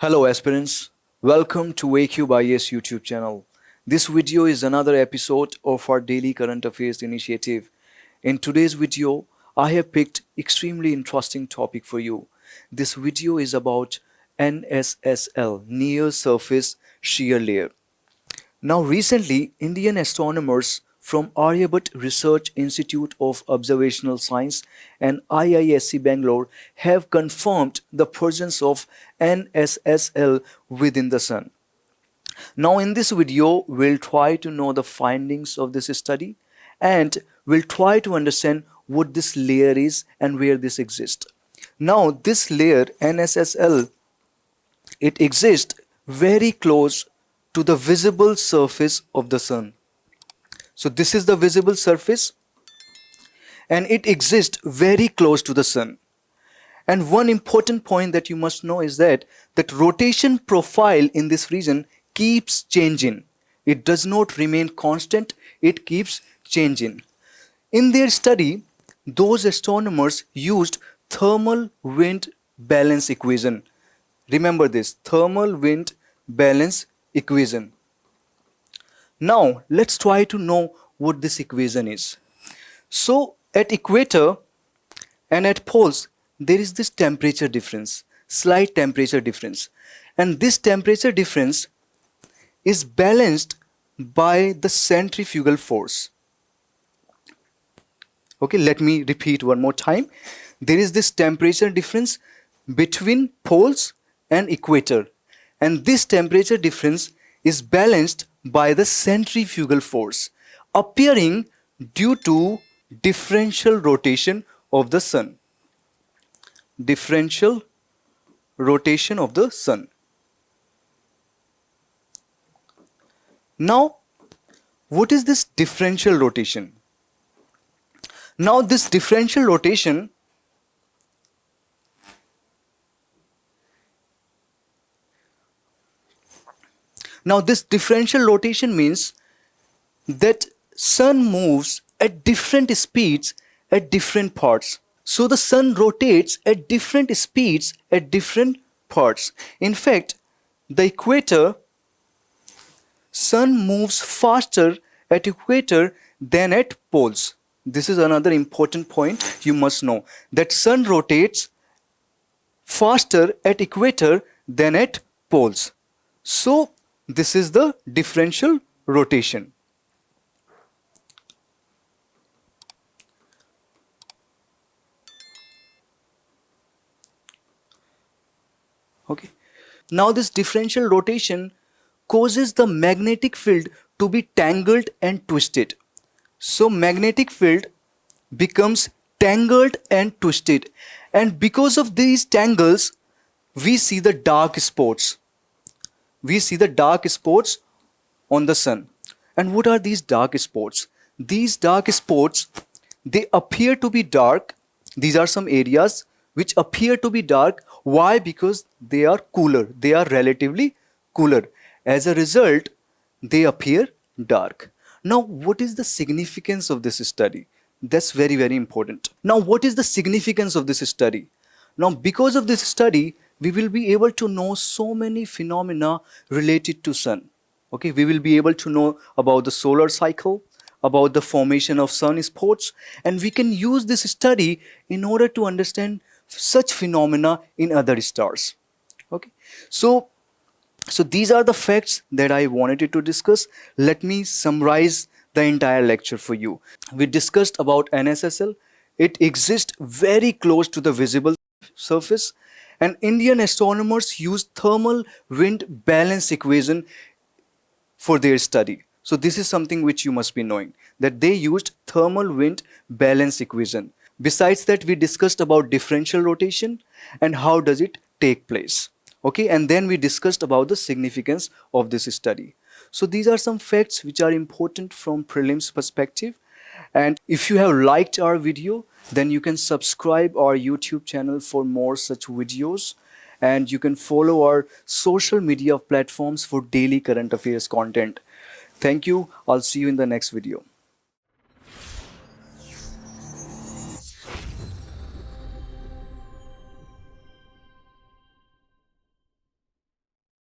Hello aspirants, welcome to Wake by Yes YouTube channel. This video is another episode of our daily current affairs initiative. In today's video, I have picked extremely interesting topic for you. This video is about NSSL, Near Surface Shear Layer. Now recently, Indian astronomers from Aryabhat Research Institute of Observational Science and IISc Bangalore have confirmed the presence of NSSL within the Sun. Now in this video, we'll try to know the findings of this study and we'll try to understand what this layer is and where this exists. Now this layer NSSL, it exists very close to the visible surface of the Sun. So this is the visible surface and it exists very close to the Sun. And one important point that you must know is that rotation profile in this region keeps changing. It does not remain constant, it keeps changing. In their study, those astronomers used thermal wind balance equation. Remember this, thermal wind balance equation. Now let's try to know what this equation is. So at equator and at poles there is this temperature difference, slight temperature difference, and this temperature difference is balanced by the centrifugal force. Okay, let me repeat one more time. There is this temperature difference between poles and equator, and this temperature difference is balanced by the centrifugal force appearing due to differential rotation of the Sun. Differential rotation of the Sun. Now, what is this differential rotation? Now, this differential rotation means that Sun moves at different speeds at different parts. So the Sun rotates at different speeds at different parts. In fact, the equator, Sun moves faster at equator than at poles. This is another important point you must know, that Sun rotates faster at equator than at poles. So this is the differential rotation. Okay. Now this differential rotation causes the magnetic field to be tangled and twisted. So magnetic field becomes tangled and twisted, and because of these tangles we see the dark spots. We see the dark spots on the Sun. And what are these dark spots? These dark spots, they appear to be dark. These are some areas which appear to be dark. Why? Because they are cooler. They are relatively cooler. As a result, they appear dark. Now, what is the significance of this study? That's very, very important. Now, what is the significance of this study? Now, because of this study, we will be able to know so many phenomena related to Sun. Okay, we will be able to know about the solar cycle, about the formation of sunspots, and we can use this study in order to understand such phenomena in other stars. Okay, so these are the facts that I wanted to discuss. Let me summarize the entire lecture for you. We discussed about NSSL. It exists very close to the visible surface, and Indian astronomers used thermal wind balance equation for their study. So this is something which you must be knowing, that they used thermal wind balance equation. Besides that, we discussed about differential rotation and how does it take place. Okay, and then we discussed about the significance of this study. So these are some facts which are important from prelims perspective. And if you have liked our video, then you can subscribe our YouTube channel for more such videos, and you can follow our social media platforms for daily current affairs content. Thank you. I'll see you in the next video.